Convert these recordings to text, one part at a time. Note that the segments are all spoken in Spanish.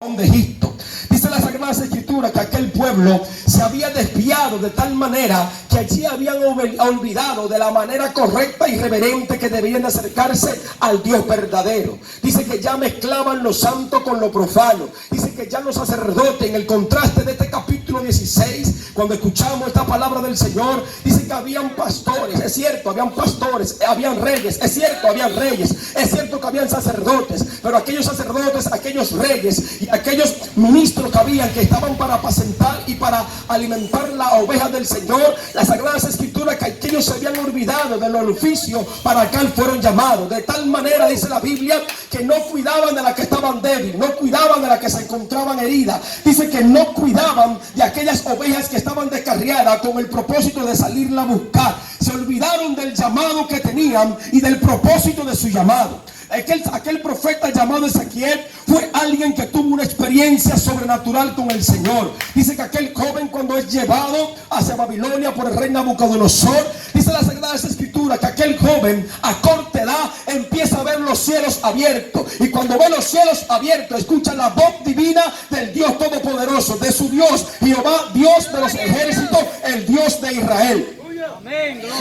de Egipto. Dice la Sagrada Escritura que aquel pueblo se había desviado de tal manera que allí habían olvidado de la manera correcta y reverente que debían acercarse al Dios verdadero. Dice que ya mezclaban lo santo con lo profano. Dice que ya los sacerdotes, en el contraste de este capítulo 16, cuando escuchamos esta palabra del Señor, dice que habían pastores. Es cierto, habían pastores, habían reyes. Es cierto, habían reyes. Es cierto que habían sacerdotes, pero aquellos sacerdotes, aquellos reyes y aquellos ministros que habían, que estaban para apacentar y para alimentar la oveja del Señor, las Sagradas Escrituras, que aquellos se habían olvidado del oficio para el cual fueron llamados. De tal manera, dice la Biblia, que no cuidaban de las que estaban débiles, no cuidaban de las que se encontraban heridas. Dice que no cuidaban de aquellas ovejas que estaban descarriadas con el propósito de salirla a buscar. Se olvidaron del llamado que tenían y del propósito de su llamado. Aquel profeta llamado Ezequiel fue alguien que tuvo una experiencia sobrenatural con el Señor. Dice que aquel joven, cuando es llevado hacia Babilonia por el rey Nabucodonosor, dice la Sagrada Escritura que aquel joven a corta edad empieza a ver los cielos abiertos, y cuando ve los cielos abiertos escucha la voz divina del Dios Todopoderoso, de su Dios, Jehová, Dios de los ejércitos, el Dios de Israel,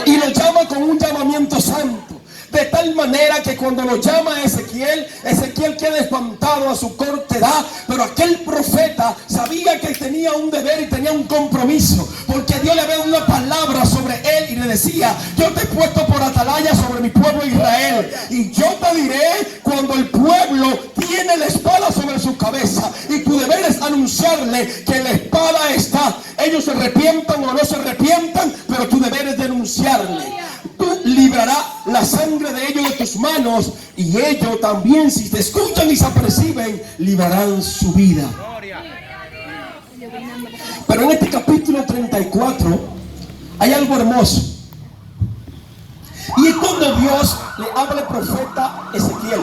y lo llama con un llamamiento santo. De tal manera que cuando lo llama a Ezequiel, Ezequiel queda espantado a su corta edad. Pero aquel profeta sabía que tenía un deber y tenía un compromiso, porque Dios le había dado una palabra sobre él y le decía: yo te he puesto por atalaya sobre mi pueblo Israel, y yo te diré cuando el pueblo tiene la espada sobre su cabeza, y tu deber es anunciarle que la espada está. Ellos se arrepientan o no se arrepientan, pero tu deber es denunciarle. Tú librarás la sangre de ellos de tus manos, y ellos también, si te escuchan y se aperciben, librarán su vida. Pero en este capítulo 34 hay algo hermoso, y es cuando Dios le habla al profeta Ezequiel,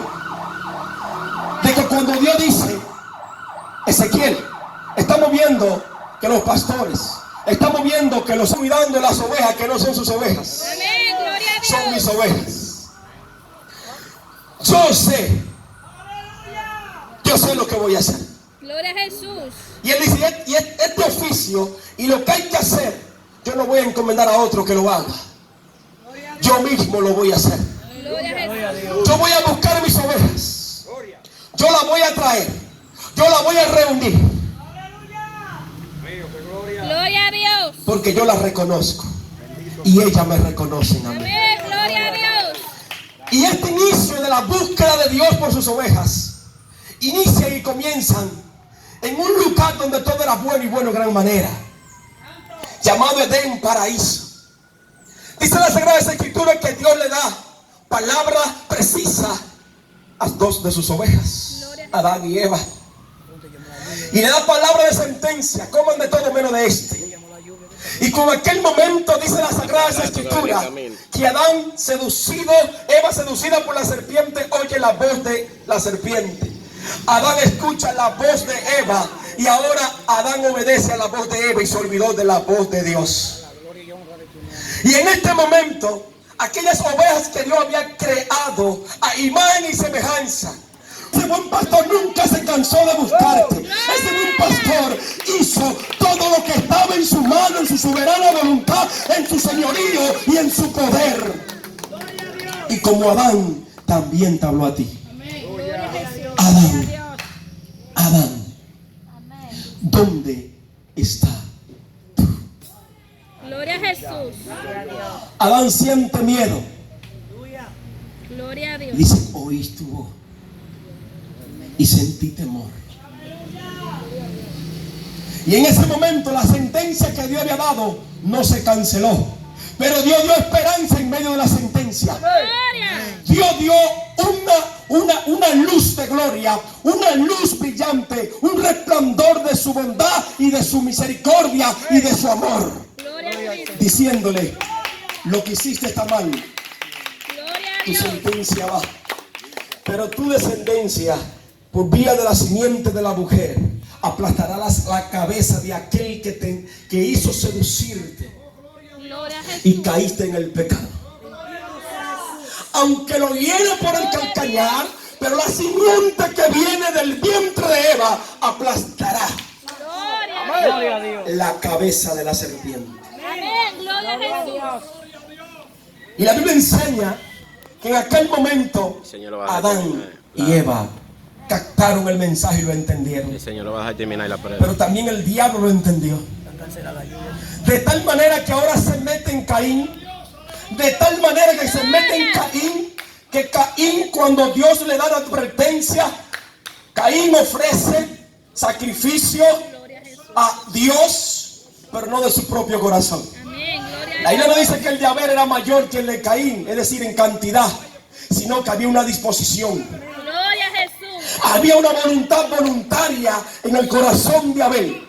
de que cuando Dios dice: Ezequiel, estamos viendo que los pastores, estamos viendo que los están cuidando las ovejas que no son sus ovejas, son mis ovejas. Yo sé lo que voy a hacer. Gloria a Jesús. Y él dice: y este oficio y lo que hay que hacer, yo no voy a encomendar a otro que lo haga, yo mismo lo voy a hacer. Yo voy a buscar mis ovejas, yo las voy a traer, yo las voy a reunir, Gloria a Dios. porque yo las reconozco y ellas me reconocen a mí. Amén. Gloria a Dios. Y este inicio de la búsqueda de Dios por sus ovejas inicia y comienzan en un lugar donde todo era bueno, y bueno en gran manera, llamado Edén, paraíso. Dice la Sagrada Escritura que Dios le da palabra precisa a dos de sus ovejas, Adán y Eva, y le da palabra de sentencia: coman de todo menos de este. Y con aquel momento, dice la Sagrada Escritura, que Adán seducido, Eva seducida por la serpiente, oye la voz de la serpiente. Adán escucha la voz de Eva, y ahora Adán obedece a la voz de Eva y se olvidó de la voz de Dios. Y en este momento, aquellas ovejas que Dios había creado a imagen y semejanza, ese buen pastor nunca se cansó de buscarte. Ese buen pastor hizo todo lo que estaba en su mano, en su soberana voluntad, en su señorío y en su poder. Y como Adán, también te habló a ti. Adán, ¿dónde está tú? Gloria a Jesús. Adán siente miedo. Gloria a Dios. Y dice: oí tu voz y sentí temor. Y en ese momento la sentencia que Dios había dado no se canceló, pero Dios dio esperanza en medio de la sentencia. Dios dio una luz de gloria, una luz brillante, un resplandor de su bondad y de su misericordia y de su amor, diciéndole: lo que hiciste está mal, tu sentencia va, pero tu descendencia, por vía de la simiente de la mujer, aplastará la cabeza de aquel que hizo seducirte y caíste en el pecado. Aunque lo hiere por el calcañar, pero la simiente que viene del vientre de Eva aplastará Gloria a Dios. la cabeza de la serpiente. Amén. Gloria a Jesús. Y la Biblia enseña que en aquel momento Señor, lo vas a Adán terminar. y Eva captaron el mensaje y lo entendieron. El Señor lo va a dejar terminar la prueba. Pero también el diablo lo entendió. De tal manera que ahora se mete en Caín. De tal manera que se mete en Caín. Que Caín, cuando Dios le da la advertencia, Caín ofrece sacrificio a Dios, pero no de su propio corazón. Amén. Gloria La a Biblia Dios. no dice que el de Abel era mayor que el de Caín, es decir, en cantidad, sino que había una disposición. Gloria a Jesús. Había una voluntad voluntaria en el corazón de Abel,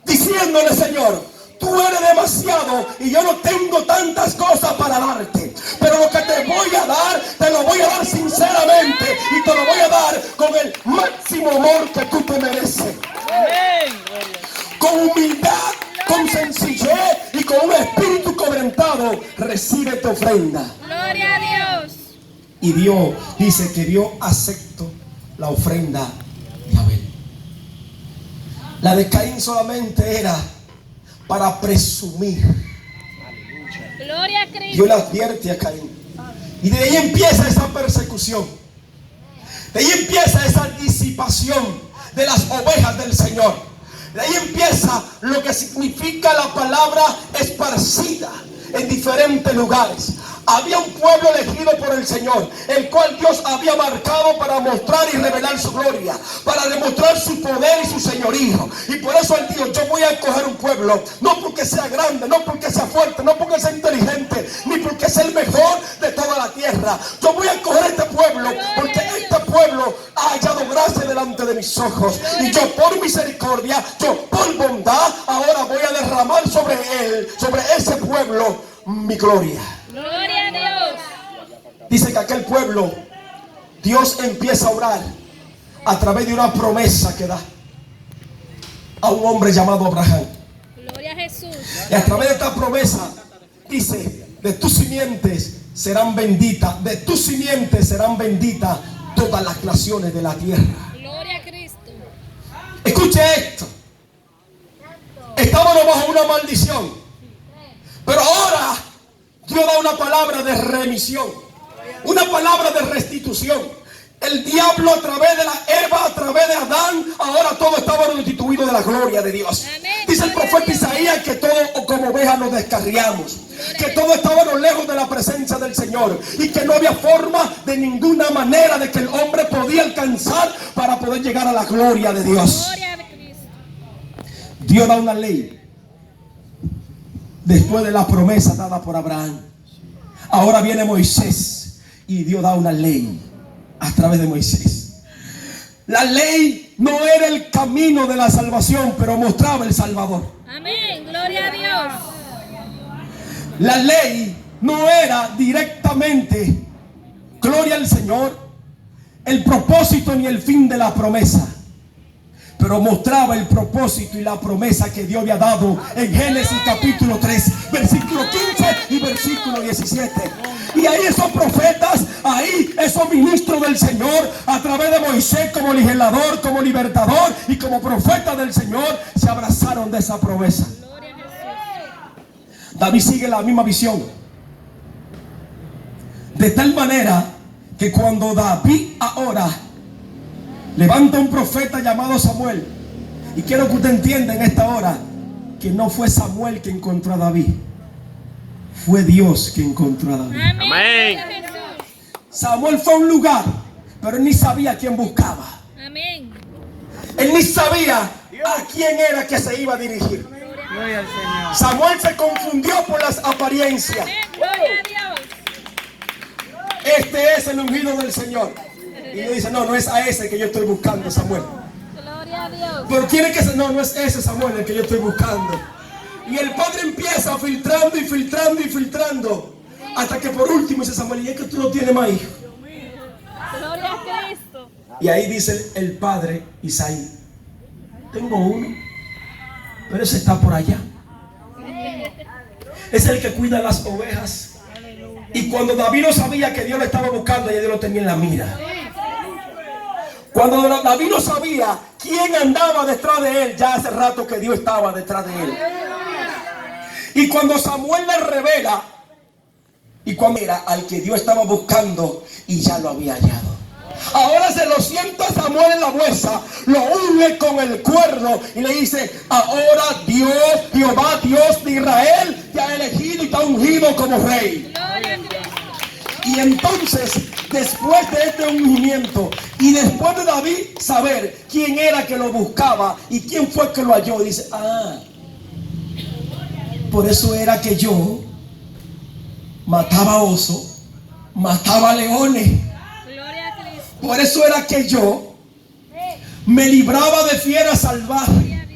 diciéndole: Señor, tú eres demasiado y yo no tengo tantas cosas para darte, pero lo que te voy a dar, te lo voy a dar sinceramente y te lo voy a dar con el máximo amor que tú te mereces. Con humildad, con sencillez y con un espíritu quebrantado, recibe tu ofrenda. Gloria a Dios. Y Dios dice que Dios aceptó la ofrenda de Abel. La de Caín solamente era para presumir. Gloria a Dios Cristo. le advierte a Caín. Y de ahí empieza esa persecución. De ahí empieza esa disipación de las ovejas del Señor. De ahí empieza lo que significa la palabra esparcida en diferentes lugares. Había un pueblo elegido por el Señor, el cual Dios había marcado para mostrar y revelar su gloria, para demostrar su poder y su señorío. Y por eso Él dijo: yo voy a escoger un pueblo, no porque sea grande, no porque sea fuerte, no porque sea inteligente, ni porque sea el mejor de toda la tierra. Yo voy a escoger este pueblo porque este pueblo ha hallado gracia delante de mis ojos. Y yo, por misericordia, yo por bondad, ahora voy a derramar sobre él, sobre ese pueblo, mi gloria. Gloria a Dios. Dice que aquel pueblo, Dios empieza a orar a través de una promesa que da a un hombre llamado Abraham. Gloria a Jesús. Y a través de esta promesa dice: de tus simientes serán benditas, de tus simientes serán benditas todas las naciones de la tierra. Gloria a Cristo. Escuche esto. Estábamos bajo una maldición, pero ahora Dios da una palabra de remisión, una palabra de restitución. El diablo, a través de la Eva, a través de Adán, ahora todo estaba restituido de la gloria de Dios. Amén. Dice el profeta Isaías que todos como ovejas nos descarriamos, que todos estábamos lejos de la presencia del Señor y que no había forma de ninguna manera de que el hombre podía alcanzar para poder llegar a la gloria de Dios. Gloria a Cristo. Dios da una ley después de la promesa dada por Abraham. Ahora viene Moisés y Dios da una ley a través de Moisés. La ley no era el camino de la salvación, pero mostraba el Salvador. Amén. Gloria a Dios. La ley no era directamente, gloria al Señor, el propósito ni el fin de la promesa, pero mostraba el propósito y la promesa que Dios había dado en Génesis capítulo 3, versículo 15 y versículo 17. Y ahí esos profetas, ahí esos ministros del Señor, a través de Moisés como legislador, como libertador y como profeta del Señor, se abrazaron de esa promesa. Gloria a Jesús. David sigue la misma visión. De tal manera que cuando David ahora levanta un profeta llamado Samuel, y quiero que usted entienda en esta hora que no fue Samuel que encontró a David, fue Dios que encontró a David. Amén. Amén. Gloria a Jesús. Samuel fue a un lugar, pero él ni sabía a quién buscaba. Amén. Él ni sabía a quién era que se iba a dirigir. Gloria al Señor. Samuel se confundió por las apariencias. Amén. Gloria a Dios. Este es el ungido del Señor. Y le dice: no, no es a ese que yo estoy buscando, Samuel. Gloria a Dios. Pero tiene que ser, no, no es ese Samuel el que yo estoy buscando. Y el padre empieza filtrando y filtrando y filtrando, hasta que por último dice Samuel: y es que tú no tienes más hijos. Gloria a Cristo. Y ahí dice el padre Isaí: tengo uno, pero ese está por allá. Es el que cuida las ovejas. Y cuando David no sabía que Dios le estaba buscando, ya Dios lo tenía en la mira. Cuando David no sabía quién andaba detrás de él, ya hace rato que Dios estaba detrás de él. Y cuando Samuel le revela, y cuando era al que Dios estaba buscando y ya lo había hallado. Ahora se lo sienta Samuel en la bolsa, lo une con el cuerno y le dice: ahora Dios, Jehová, Dios de Israel, te ha elegido y te ha ungido como rey. Y entonces, después de este ungimiento y después de David saber quién era que lo buscaba y quién fue que lo halló, dice: por eso era que yo mataba osos, mataba leones. Por eso era que yo me libraba de fieras salvajes.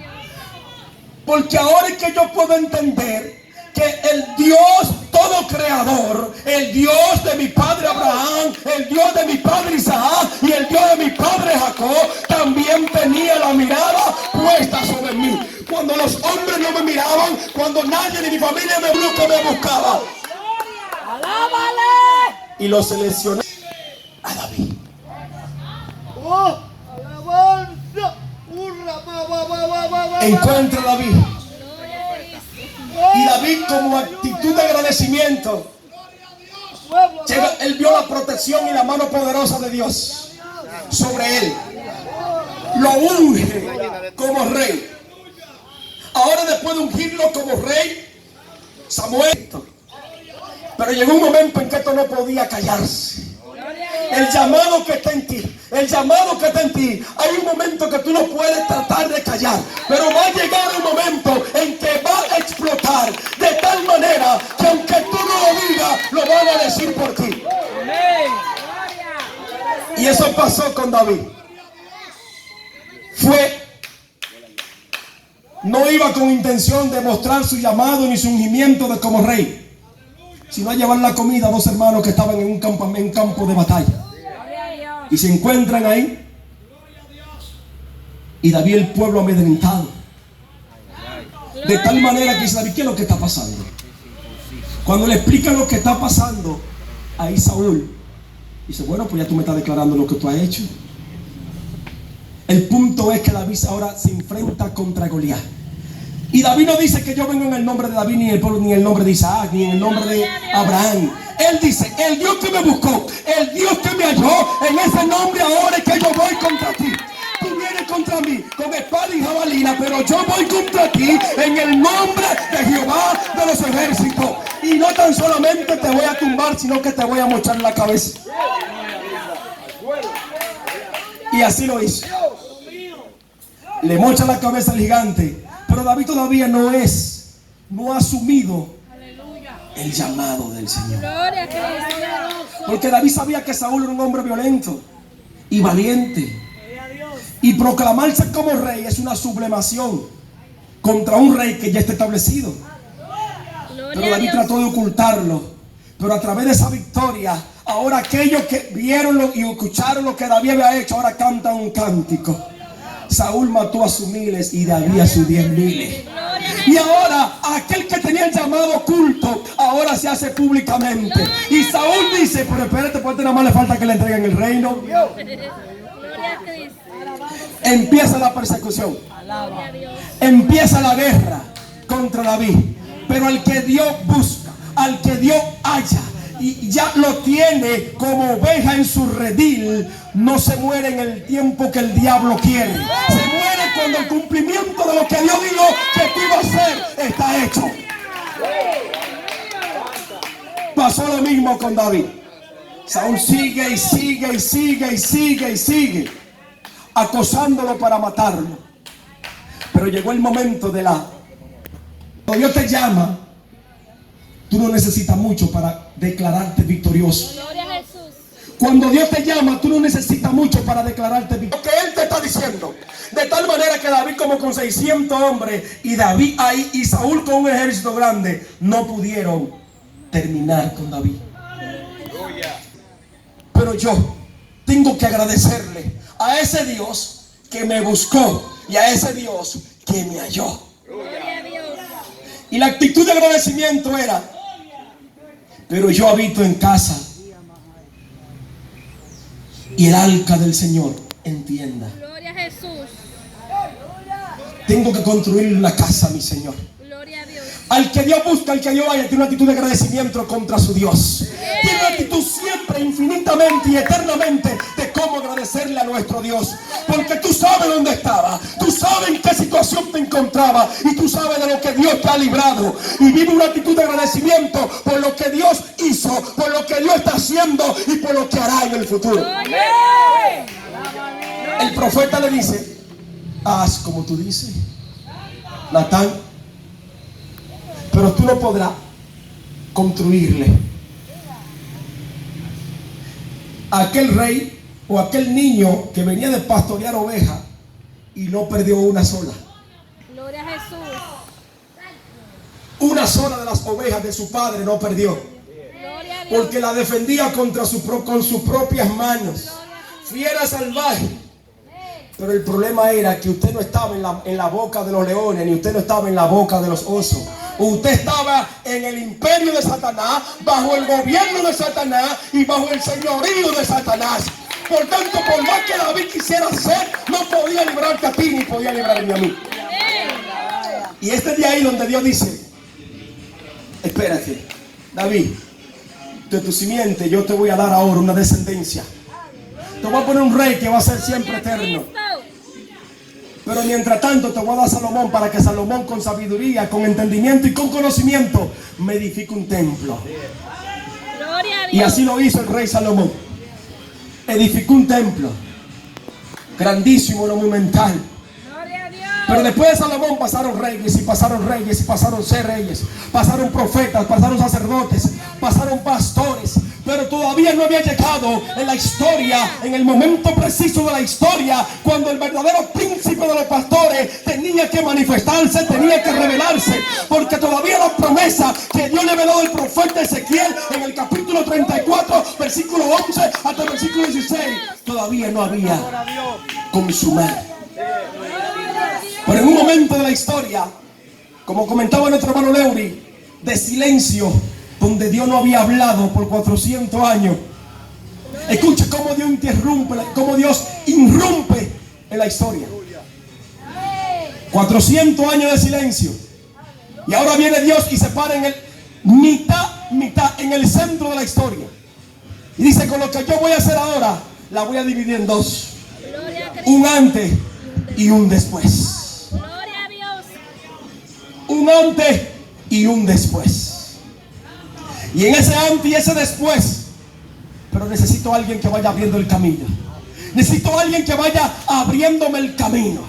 Porque ahora es que yo puedo entender que el Dios todo creador, el Dios de mi padre Abraham, el Dios de mi padre Isaac y el Dios de mi padre Jacob también tenía la mirada puesta sobre mí. Cuando los hombres no me miraban, cuando nadie de mi familia me buscaba. ¡Alábale! Y lo seleccioné a David. Encuentra a David. Y David, como actitud de agradecimiento, él vio la protección y la mano poderosa de Dios sobre él. Lo unge como rey. Ahora, después de ungirlo como rey, Samuel. Pero llegó un momento en que esto no podía callarse. El llamado que está en ti, el llamado que está en ti, hay un momento que tú no puedes tratar de callar, pero va a llegar un momento en que va a explotar de tal manera que aunque tú no lo digas, lo van a decir por ti. Y eso pasó con David. No iba con intención de mostrar su llamado ni su ungimiento de como rey, sino a llevar la comida a dos hermanos que estaban en un campo de batalla. Y se encuentran ahí. Y David, el pueblo amedrentado. De tal manera que dice David: ¿qué es lo que está pasando? Cuando le explican lo que está pasando, ahí Saúl dice: bueno, pues ya tú me estás declarando lo que tú has hecho. El punto es que David ahora se enfrenta contra Goliat. Y David no dice que yo vengo en el nombre de David, ni en el nombre de Isaac, ni en el nombre de Abraham. Él dice: el Dios que me buscó, el Dios que me halló, en ese nombre ahora es que yo voy contra ti. Tú vienes contra mí con espada y jabalina, pero yo voy contra ti en el nombre de Jehová de los ejércitos. Y no tan solamente te voy a tumbar, sino que te voy a mochar la cabeza. Y así lo hizo. Le mocha la cabeza al gigante. Pero David todavía no ha asumido el llamado del Señor. Porque David sabía que Saúl era un hombre violento y valiente. Y proclamarse como rey es una sublemación contra un rey que ya está establecido. Pero David trató de ocultarlo. Pero a través de esa victoria, ahora aquellos que vieron y escucharon lo que David había hecho, ahora cantan un cántico. Saúl mató a sus miles y David a sus 10,000. Y ahora aquel que tenía el llamado oculto ahora se hace públicamente. Y Saúl dice: pero espérate, porque nada más le falta que le entreguen el reino. Empieza la persecución. Empieza la guerra contra David. Pero al que Dios busca, al que Dios halla y ya lo tiene como oveja en su redil, no se muere en el tiempo que el diablo quiere. Se muere cuando el cumplimiento de lo que Dios dijo que tú ibas a hacer está hecho. Pasó lo mismo con David. Saúl sigue y sigue y sigue y sigue y sigue acosándolo para matarlo. Pero llegó el momento cuando Dios te llama, tú no necesitas mucho para declararte victorioso. Cuando Dios te llama, tú no necesitas mucho para declararte victorioso. Lo que Él te está diciendo. De tal manera que David, como con 600 hombres, y David ahí, y Saúl con un ejército grande, no pudieron terminar con David. Pero yo tengo que agradecerle a ese Dios que me buscó y a ese Dios que me halló. Y la actitud de agradecimiento era: pero yo habito en casa y el arca del Señor entienda. Gloria a Jesús. Tengo que construir una casa, mi Señor. Gloria a Dios. Al que Dios busca, al que Dios vaya, tiene una actitud de agradecimiento contra su Dios. Tiene una actitud siempre, infinitamente y eternamente de cómo agradecerle a nuestro Dios. Porque tú sabes dónde estaba, tú sabes en qué situación te encontraba y tú sabes de lo que Dios te ha librado. Y vive una actitud de agradecimiento por lo que Dios hizo, por lo que Dios está haciendo y por lo que hará en el futuro. El profeta le dice: haz como tú dices, Natán, pero tú no podrás construirle. Aquel rey o aquel niño que venía de pastorear ovejas y no perdió una sola. Gloria a Jesús. Una sola de las ovejas de su padre no perdió. Gloria a Dios. Porque la defendía con sus propias manos. Fiera salvaje. Pero el problema era que usted no estaba en la boca de los leones, ni usted no estaba en la boca de los osos. Usted estaba en el imperio de Satanás, bajo el gobierno de Satanás y bajo el señorío de Satanás. Por tanto, por más que David quisiera ser, no podía librarte a ti ni podía librarme a mí. Y este es de ahí donde Dios dice: espérate, David, de tu simiente yo te voy a dar ahora una descendencia. Te voy a poner un rey que va a ser siempre eterno. Pero mientras tanto te voy a dar a Salomón, para que Salomón con sabiduría, con entendimiento y con conocimiento me edifique un templo. Gloria a Dios. Y así lo hizo el rey Salomón. Edificó un templo grandísimo, monumental. Gloria a Dios. Pero después de Salomón pasaron reyes y pasaron reyes y pasaron ser reyes, pasaron profetas, pasaron sacerdotes, pasaron pastores. Pero todavía no había llegado en la historia, en el momento preciso de la historia, cuando el verdadero príncipe de los pastores tenía que manifestarse, tenía que revelarse. Porque todavía la promesa que Dios le había dado al profeta Ezequiel en el capítulo 34, versículo 11 hasta el versículo 16, todavía no había consumado. Pero en un momento de la historia, como comentaba nuestro hermano Leury, de silencio, donde Dios no había hablado por 400 años. Escuche cómo Dios irrumpe en la historia. 400 años de silencio. Y ahora viene Dios y se para en el mitad, en el centro de la historia. Y dice: con lo que yo voy a hacer ahora, la voy a dividir en dos. Un antes y un después. Gloria a Dios. Un antes y un después. Y en ese antes y ese después, pero necesito a alguien que vaya abriendo el camino. Necesito a alguien que vaya abriéndome el camino.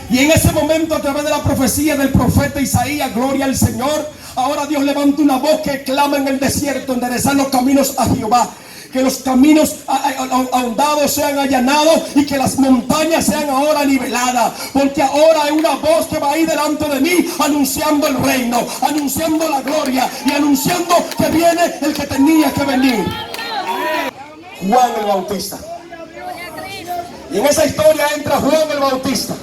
Y en ese momento, a través de la profecía del profeta Isaías, gloria al Señor, ahora Dios levanta una voz que clama en el desierto: enderezar los caminos a Jehová. Que los caminos ahondados sean allanados y que las montañas sean ahora niveladas. Porque ahora hay una voz que va ahí delante de mí, anunciando el reino, anunciando la gloria y anunciando que viene el que tenía que venir. Juan el Bautista. Y en esa historia entra Juan el Bautista.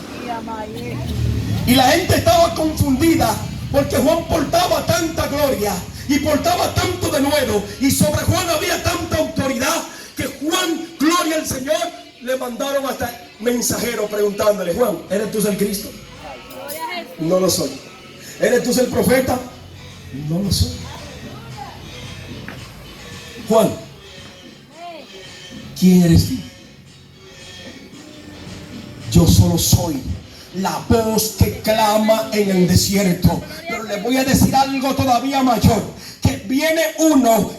Y la gente estaba confundida porque Juan portaba tanta gloria y portaba tanto de nuevo, y sobre Juan había tanta autoridad, que Juan, gloria al Señor, le mandaron hasta mensajeros preguntándole: Juan, ¿eres tú el Cristo? No lo soy. ¿Eres tú el profeta? No lo soy. Juan, ¿quién eres tú? Yo solo soy la voz que clama en el desierto. Pero le voy a decir algo todavía mayor: que viene uno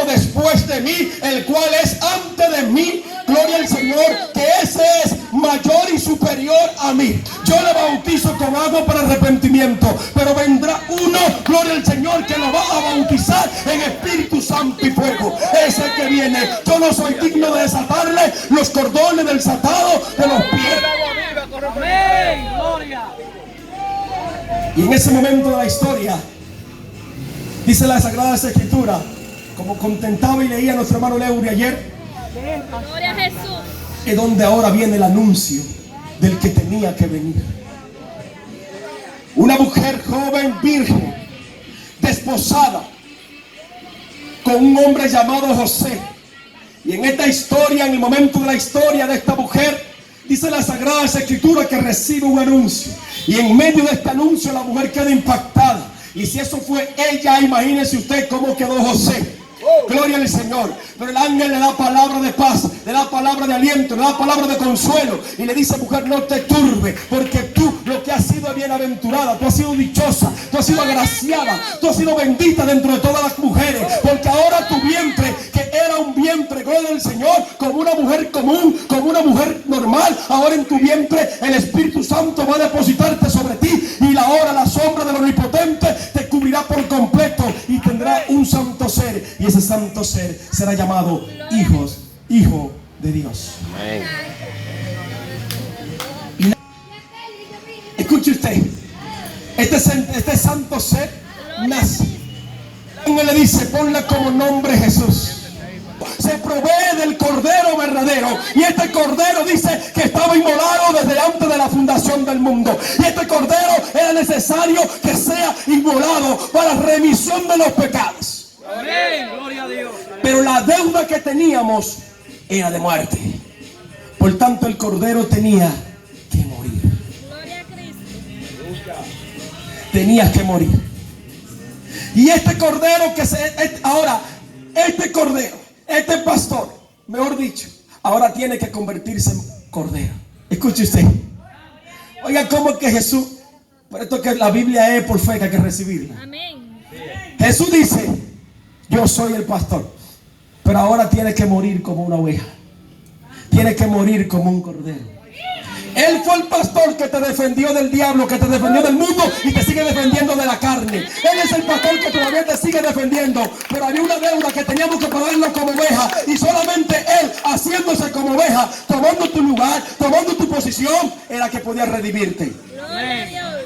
después de mí, el cual es antes de mí, gloria al Señor, que ese es mayor y superior a mí. Yo le bautizo con agua para arrepentimiento, pero vendrá uno, gloria al Señor, que lo va a bautizar en Espíritu Santo y fuego. Ese que viene, yo no soy digno de desatarle los cordones del desatado de los pies. Y en ese momento de la historia, dice la Sagrada Escritura, como contentaba y leía nuestro hermano Leury ayer, Gloria a Jesús. es donde ahora viene el anuncio del que tenía que venir. Una mujer joven, virgen, desposada, con un hombre llamado José. Y en esta historia, en el momento de la historia de esta mujer, dice la Sagrada Escritura que recibe un anuncio. Y en medio de este anuncio la mujer queda impactada. Y si eso fue ella, imagínese usted cómo quedó José. Gloria al Señor. Pero el ángel le da palabra de paz, le da palabra de aliento, le da palabra de consuelo. Y le dice: mujer, no te turbe, porque tú lo que has sido bienaventurada, tú has sido dichosa, tú has sido agraciada, tú has sido bendita dentro de todas las mujeres. Porque ahora tu vientre, que era un vientre, gloria al Señor, como una mujer común, como una mujer normal, ahora en tu vientre el Espíritu Santo va a depositarte sobre ti. Y la sombra del Omnipotente te cubrirá por completo y tendrá un santo ser. Y ese santo ser será llamado Hijo de Dios. Amén. Escuche usted, este santo ser nace. El ángel le dice: ponle como nombre Jesús. Se provee del Cordero verdadero. Y este Cordero dice que estaba inmolado desde antes de la fundación del mundo. Y este Cordero era necesario que sea inmolado para remisión de los pecados. Amén. Gloria a Dios. Pero la deuda que teníamos era de muerte. Por tanto, el Cordero tenía que morir. Gloria a Cristo. Tenía que morir. Y este Cordero este Cordero, este pastor, mejor dicho, ahora tiene que convertirse en Cordero. Escuche usted. Oiga, cómo que Jesús, por esto que la Biblia es por fe, que hay que recibirla. Amén. Jesús dice: yo soy el pastor, pero ahora tiene que morir como una oveja. Tiene que morir como un cordero. Él fue el pastor que te defendió del diablo, que te defendió del mundo y te sigue defendiendo de la carne. Él es el pastor que todavía te sigue defendiendo. Pero había una deuda que teníamos que pagarlo como oveja. Y solamente Él, haciéndose como oveja, tomando tu lugar, tomando tu posición, era que podía redimirte. Gloria a Dios.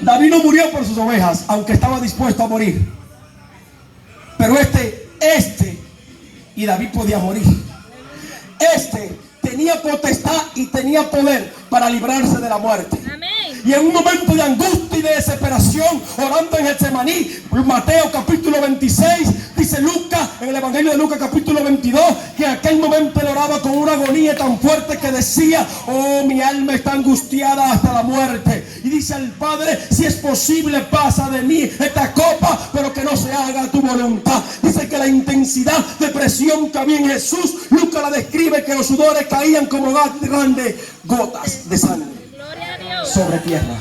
David no murió por sus ovejas, aunque estaba dispuesto a morir. Pero y David podía morir. Tenía potestad y tenía poder para librarse de la muerte. Amén. Y en un momento de angustia y de desesperación, orando en Getsemaní, Mateo capítulo 26, dice Lucas, en el Evangelio de Lucas capítulo 22, que en aquel momento él oraba con una agonía tan fuerte que decía: oh, mi alma está angustiada hasta la muerte. Y dice al Padre: si es posible, pasa de mí esta copa, pero que no se haga tu voluntad. Dice que la intensidad de presión que había en Jesús, Lucas la describe que los sudores caían como grandes gotas de sangre Gloria a Dios. sobre tierra.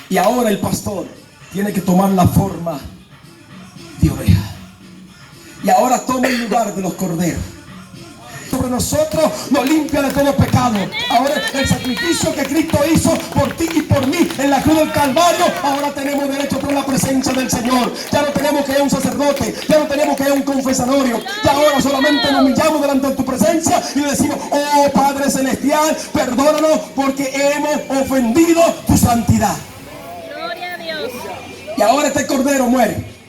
Y ahora el pastor tiene que tomar la forma de oveja. Y ahora toma el lugar de los corderos. Sobre nosotros nos limpia de todo pecado. Ahora el sacrificio que Cristo hizo por ti y por mí en la cruz del Calvario, ahora tenemos derecho por la presencia del Señor. Ya no tenemos que ir a un sacerdote, ya no tenemos que ir a un confesorio. Ya ahora solamente nos humillamos delante de tu presencia y le decimos: oh Padre Celestial, perdónanos porque hemos ofendido tu santidad. Gloria a Dios. Y ahora este cordero muere.